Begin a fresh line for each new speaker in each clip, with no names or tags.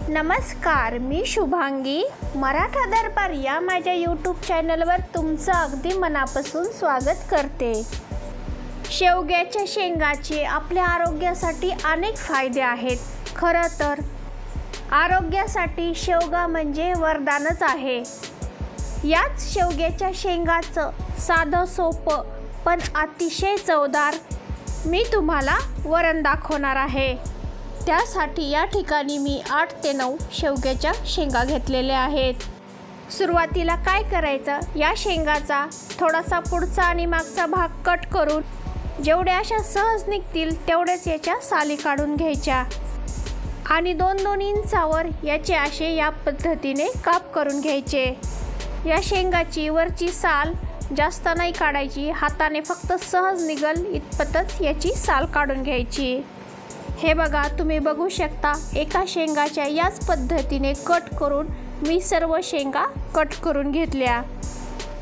नमस्कार, मी शुभांगी. मराठा दरबार या माझ्या यूट्यूब चॅनलवर तुमचं अगदी मनापासून स्वागत करते. शेवग्याच्या शेंगाचे आपल्या आरोग्यासाठी अनेक फायदे आहेत. खरं तर आरोग्यासाठी शेवगा म्हणजे वरदानच आहे. याच शेवग्याच्या शेंगाचं साधं सोपं पण अतिशय चवदार मी तुम्हाला वरण दाखवणार आहे. त्यासाठी या ठिकाणी मी 8 ते 9 शेवग्याच्या शेंगा घेतलेल्या आहेत. सुरुवातीला काय करायचं, या शेंगाचा थोडासा पुढचा आणि मागचा भाग कट करून जेवढ्या अशा सहज निघतील तेवढ्याच याच्या साली काढून घ्यायच्या आणि 2-2 इंचावर याचे असे या पद्धतीने काप करून घ्यायचे. या शेंगाची वरची साल जास्त नाही काढायची, हाताने फक्त सहज निघल इतपतच याची साल काढून घ्यायची. हे बघा, तुम्ही बघू शकता एका शेंगाच्या याच पद्धतीने कट करून मी सर्व शेंगा कट करून घेतल्या.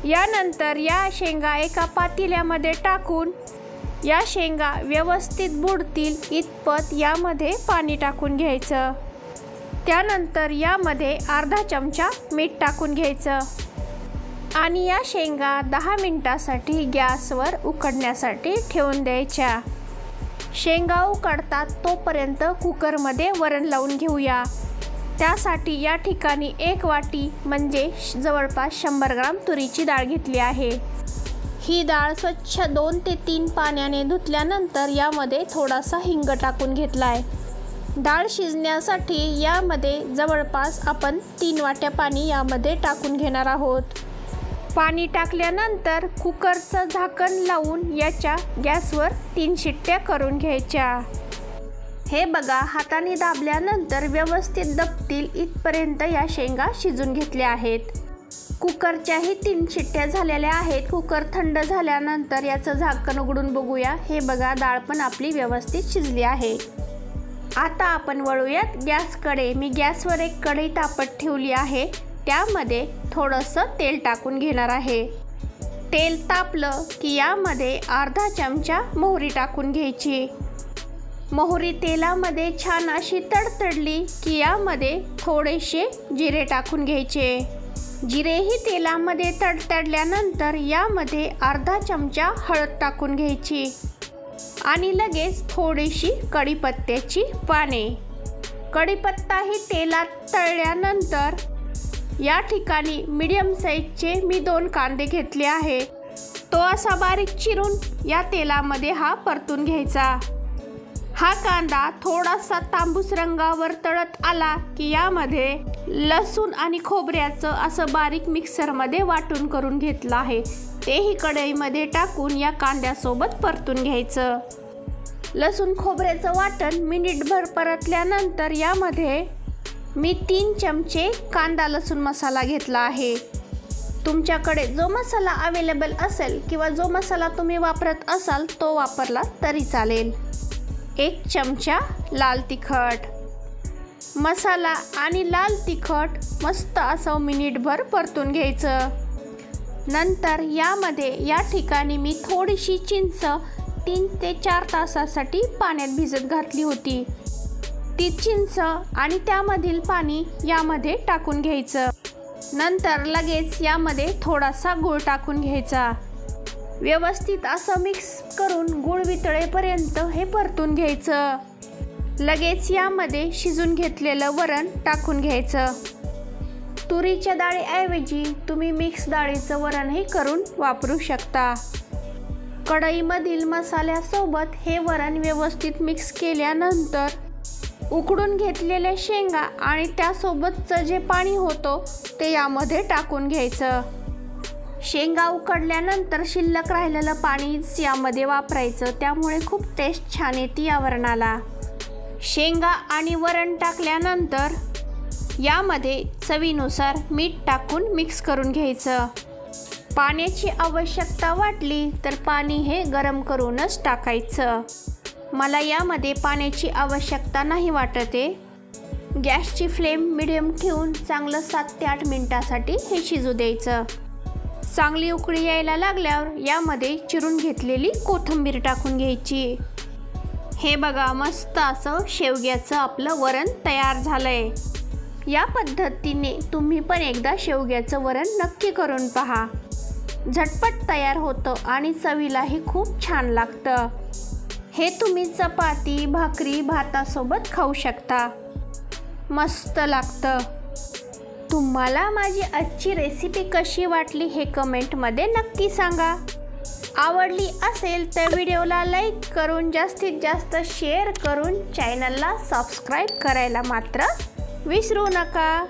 यानंतर या शेंगा एका पातेल्यामध्ये टाकून या शेंगा व्यवस्थित बुडतील इतपत यामध्ये पाणी टाकून घ्यायचं. त्यानंतर यामध्ये अर्धा चमचा मीठ टाकून घ्यायचं आणि या शेंगा 10 मिनिटासाठी गॅसवर उकडण्यासाठी ठेवून द्यायच्या. शेंगा उकडतात तोपर्यंत कुकरमध्ये वरण लावून घेऊया. त्यासाठी या ठिकाणी 1 वाटी म्हणजे जवळपास 100 ग्राम तुरीची डाळ घेतली आहे. ही डाळ स्वच्छ 2 ते 3 पाण्याने धुतल्यानंतर यामध्ये थोडासा हिंग टाकून घेतला आहे. डाळ शिजण्यासाठी यामध्ये जवळपास आपण 3 वाट्या पाणी यामध्ये टाकून घेणार आहोत. पाणी टाकल्यानंतर कुकरचं झाकण लावून याच्या गॅसवर 3 शिट्ट्या करून घ्यायच्या. हे बघा, हाताने दाबल्यानंतर व्यवस्थित दबतील इथपर्यंत या शेंगा शिजून घेतल्या आहेत. कुकरच्याही 3 शिट्ट्या झालेल्या आहेत. कुकर थंड झाल्यानंतर याचं झाकण उघडून बघूया. हे बघा, डाळ पण आपली व्यवस्थित शिजली आहे. आता आपण वळूयात गॅसकडे. मी गॅसवर एक कढई तापत ठेवली आहे. त्यामध्ये थोडंसं तेल टाकून घेणार आहे. तेल तापलं की यामध्ये अर्धा चमचा मोहरी टाकून घ्यायची. मोहरी तेलामध्ये छान अशी तडतडली की यामध्ये थोडेसे जिरे टाकून घ्यायचे. जिरेही तेलामध्ये तडतडल्यानंतर यामध्ये अर्धा चमचा हळद टाकून घ्यायची आणि लगेच थोडीशी कढीपत्त्याची पाने. कढीपत्ताही तेलात तळल्यानंतर या ठिकाणी मीडियम साईजचे मी 2 कांदे घेतले आहे. तो असा बारीक चिरून या तेलामध्ये हा परतून घ्यायचा. हा कांदा थोडासा तांबूस रंगावर तळत आला की यामध्ये लसूण आणि खोबऱ्याचं असं बारीक मिक्सरमध्ये वाटून करून घेतलं आहे. तेही कढईमध्ये टाकून या कांद्यासोबत परतून घ्यायचं. लसूण खोबऱ्याचं वाटण मिनिटभर परतल्यानंतर यामध्ये मी 3 चमचे कांदा लसूण मसाला घेतला आहे. तुमच्याकडे जो मसाला अवेलेबल असेल किंवा जो मसाला तुम्ही वापरत असाल तो वापरला तरी चालेल. 1 चमचा लाल तिखट. मसाला आणि लाल तिखट मस्त असं मिनिटभर परतून घ्यायचं. नंतर यामध्ये या ठिकाणी मी थोडीशी चिंच 3 ते 4 तासासाठी पाण्यात भिजत घातली होती. ती चिंच आणि त्यामधील पाणी यामध्ये टाकून घ्यायचं. नंतर लगेच यामध्ये थोडासा गूळ टाकून घ्यायचा. व्यवस्थित असं मिक्स करून गूळ वितळेपर्यंत हे परतून घ्यायचं. लगेच यामध्ये शिजून घेतलेलं वरण टाकून घ्यायचं. तुरीच्या डाळीऐवजी तुम्ही मिक्स डाळीचं वरणही करून वापरू शकता. कढईमधील मसाल्यासोबत हे वरण व्यवस्थित मिक्स केल्यानंतर उकडून घेतलेल्या शेंगा आणि त्यासोबतचं जे पाणी होतं ते यामध्ये टाकून घ्यायचं. शेंगा उकडल्यानंतर शिल्लक राहिलेलं पाणीच यामध्ये वापरायचं, त्यामुळे खूप टेस्ट छान येते या वरणाला. शेंगा आणि वरण टाकल्यानंतर यामध्ये चवीनुसार मीठ टाकून मिक्स करून घ्यायचं. पाण्याची आवश्यकता वाटली तर पाणी हे गरम करूनच टाकायचं. मला यामध्ये पाण्याची आवश्यकता नाही वाटते. गॅसची फ्लेम मिडियम ठेवून चांगलं 7 ते 8 मिनिटासाठी हे शिजू द्यायचं. चांगली उकळी यायला लागल्यावर यामध्ये चिरून घेतलेली कोथिंबीर टाकून घ्यायची. हे बघा, मस्त असं शेवग्याचं आपलं वरण तयार झालंय. या पद्धतीने तुम्ही पण एकदा शेवग्याचं वरण नक्की करून पहा. झटपट तयार होतं आणि चवीलाही खूप छान लागतं. हे तुम्ही चपाती, भाकरी, भातासोबत खाऊ शकता. मस्त लागतं. तुम्हाला माझी आजची रेसिपी कशी वाटली हे कमेंटमध्ये नक्की सांगा. आवडली असेल तर व्हिडिओला लाईक करून जास्तीत जास्त शेअर करून चॅनलला सबस्क्राईब करायला मात्र विसरू नका.